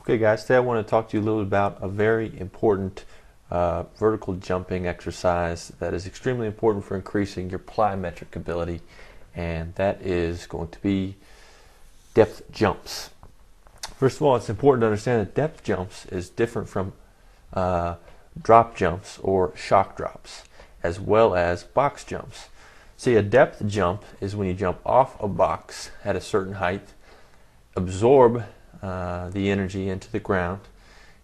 Okay guys, today I want to talk to you a little bit about a very important vertical jumping exercise that is extremely important for increasing your plyometric ability, and that is going to be depth jumps. First of all, it's important to understand that depth jumps is different from drop jumps or shock drops, as well as box jumps. See, a depth jump is when you jump off a box at a certain height, absorb the energy into the ground,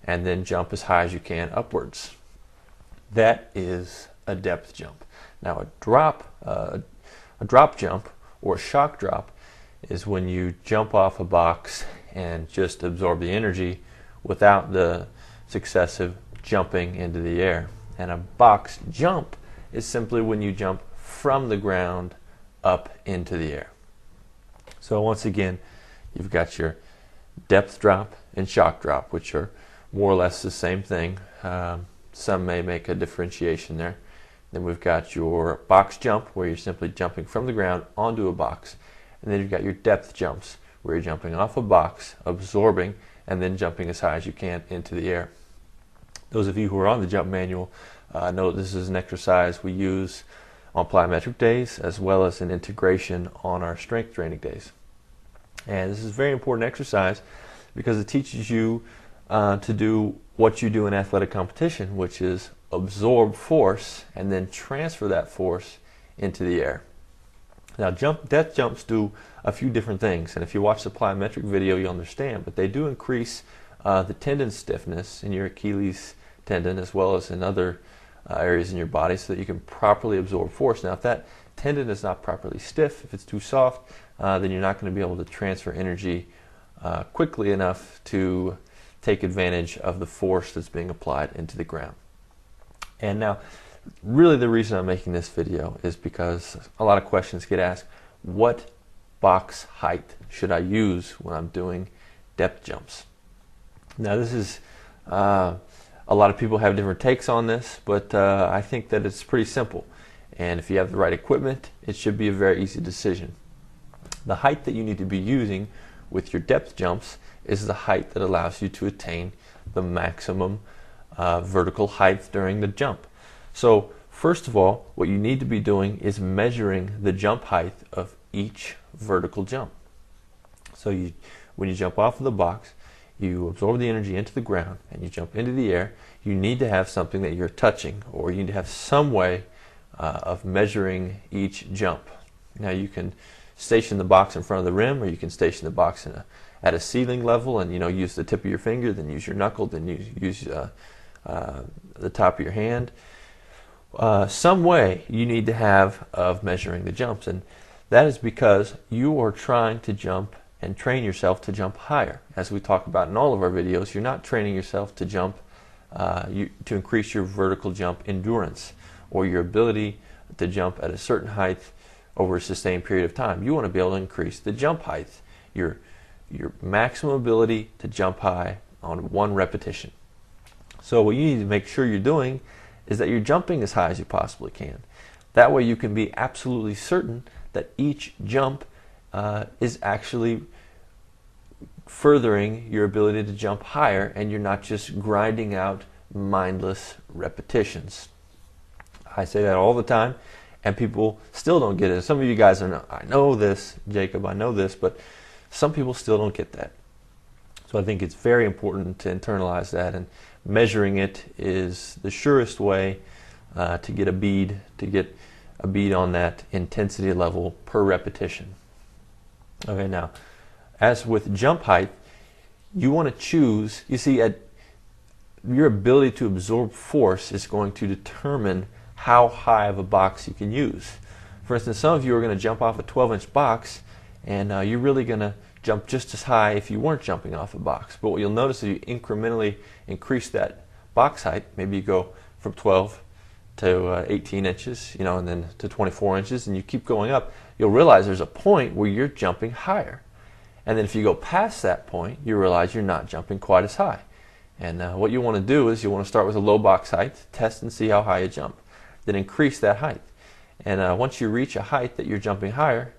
and then jump as high as you can upwards. That is a depth jump. Now a drop jump or a shock drop is when you jump off a box and just absorb the energy without the successive jumping into the air. And a box jump is simply when you jump from the ground up into the air. So once again, you've got your depth drop and shock drop, which are more or less the same thing. Some may make a differentiation there. Then we've got your box jump, where you're simply jumping from the ground onto a box. And then you've got your depth jumps, where you're jumping off a box, absorbing, and then jumping as high as you can into the air. Those of you who are on the jump manual know this is an exercise we use on plyometric days, as well as an integration on our strength training days. And this is a very important exercise because it teaches you to do what you do in athletic competition, which is absorb force and then transfer that force into the air. Now, depth jumps do a few different things, and if you watch the plyometric video, you'll understand, but they do increase the tendon stiffness in your Achilles tendon, as well as in other areas in your body, so that you can properly absorb force. Now, if that tendon is not properly stiff, if it's too soft, then you're not going to be able to transfer energy quickly enough to take advantage of the force that's being applied into the ground. And now, really the reason I'm making this video is because a lot of questions get asked: what box height should I use when I'm doing depth jumps? Now, this is a lot of people have different takes on this, but I think that it's pretty simple. And if you have the right equipment, it should be a very easy decision. The height that you need to be using with your depth jumps is the height that allows you to attain the maximum vertical height during the jump. So first of all, what you need to be doing is measuring the jump height of each vertical jump. So when you jump off of the box, you absorb the energy into the ground and you jump into the air. You need to have something that you're touching, or you need to have some way of measuring each jump. Now, you can station the box in front of the rim, or you can station the box at a ceiling level and use the tip of your finger, then use your knuckle, then use the top of your hand. Some way you need to have of measuring the jumps, and that is because you are trying to jump and train yourself to jump higher. As we talk about in all of our videos, you're not training yourself to jump to increase your vertical jump endurance or your ability to jump at a certain height over a sustained period of time. You want to be able to increase the jump height, your maximum ability to jump high on one repetition. So what you need to make sure you're doing is that you're jumping as high as you possibly can. That way you can be absolutely certain that each jump is actually furthering your ability to jump higher, and you're not just grinding out mindless repetitions. I say that all the time, and people still don't get it. Some of you guys are, I know this, Jacob, I know this, but some people still don't get that. So I think it's very important to internalize that, and measuring it is the surest way to get a bead on that intensity level per repetition. Okay, now, as with jump height, you want to choose, you see, your ability to absorb force is going to determine how high of a box you can use. For instance, some of you are going to jump off a 12-inch box, and you're really going to jump just as high if you weren't jumping off a box. But what you'll notice is you incrementally increase that box height. Maybe you go from 12 to 18 inches, and then to 24 inches, and you keep going up. You'll realize there's a point where you're jumping higher. And then if you go past that point, you realize you're not jumping quite as high. And what you want to do is you want to start with a low box height, test and see how high you jump, then increase that height. And once you reach a height that you're jumping higher,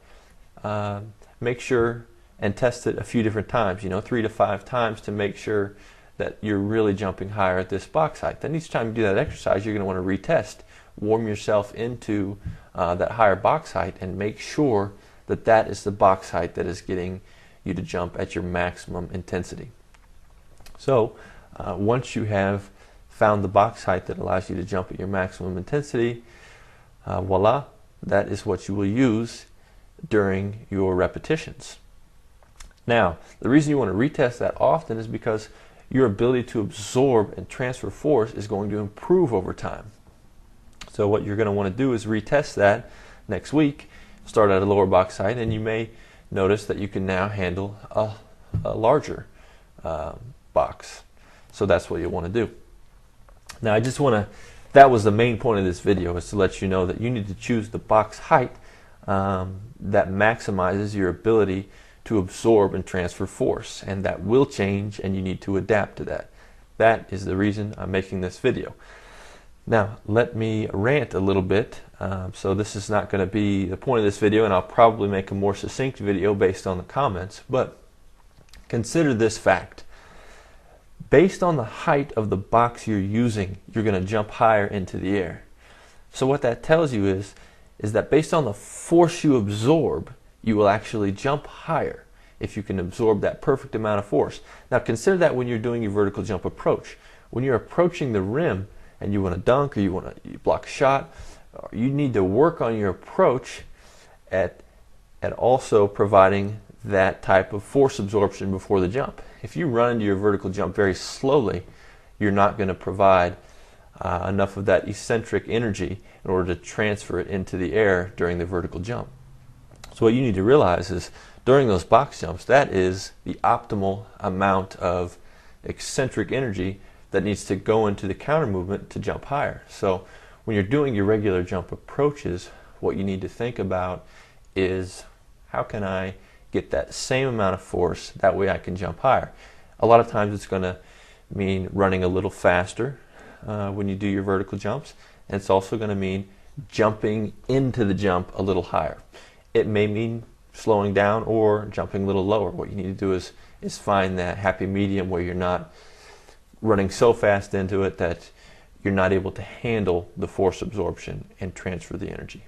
make sure and test it a few different times, 3 to 5 times, to make sure that you're really jumping higher at this box height. Then each time you do that exercise, you're going to want to retest, warm yourself into that higher box height, and make sure that that is the box height that is getting you to jump at your maximum intensity. So once you have found the box height that allows you to jump at your maximum intensity, voila, that is what you will use during your repetitions. Now, the reason you want to retest that often is because your ability to absorb and transfer force is going to improve over time. So what you're going to want to do is retest that next week, start at a lower box height, and you may notice that you can now handle a larger box. So that's what you want to do. Now I just want to, that was the main point of this video, is to let you know that you need to choose the box height that maximizes your ability to absorb and transfer force, and that will change, and you need to adapt to that. That is the reason I'm making this video. Now let me rant a little bit. So this is not going to be the point of this video, and I'll probably make a more succinct video based on the comments, but consider this fact. Based on the height of the box you're using, you're going to jump higher into the air. So what that tells you is that based on the force you absorb, you will actually jump higher if you can absorb that perfect amount of force. Now consider that when you're doing your vertical jump approach. When you're approaching the rim and you want to dunk, or you want to block a shot, you need to work on your approach at also providing that type of force absorption before the jump. If you run into your vertical jump very slowly, you're not going to provide enough of that eccentric energy in order to transfer it into the air during the vertical jump. So what you need to realize is during those box jumps, that is the optimal amount of eccentric energy that needs to go into the counter movement to jump higher. So when you're doing your regular jump approaches, what you need to think about is, how can I get that same amount of force, that way I can jump higher? A lot of times it's going to mean running a little faster when you do your vertical jumps, and it's also going to mean jumping into the jump a little higher. It may mean slowing down or jumping a little lower. What you need to do is find that happy medium where you're not running so fast into it that you're not able to handle the force absorption and transfer the energy.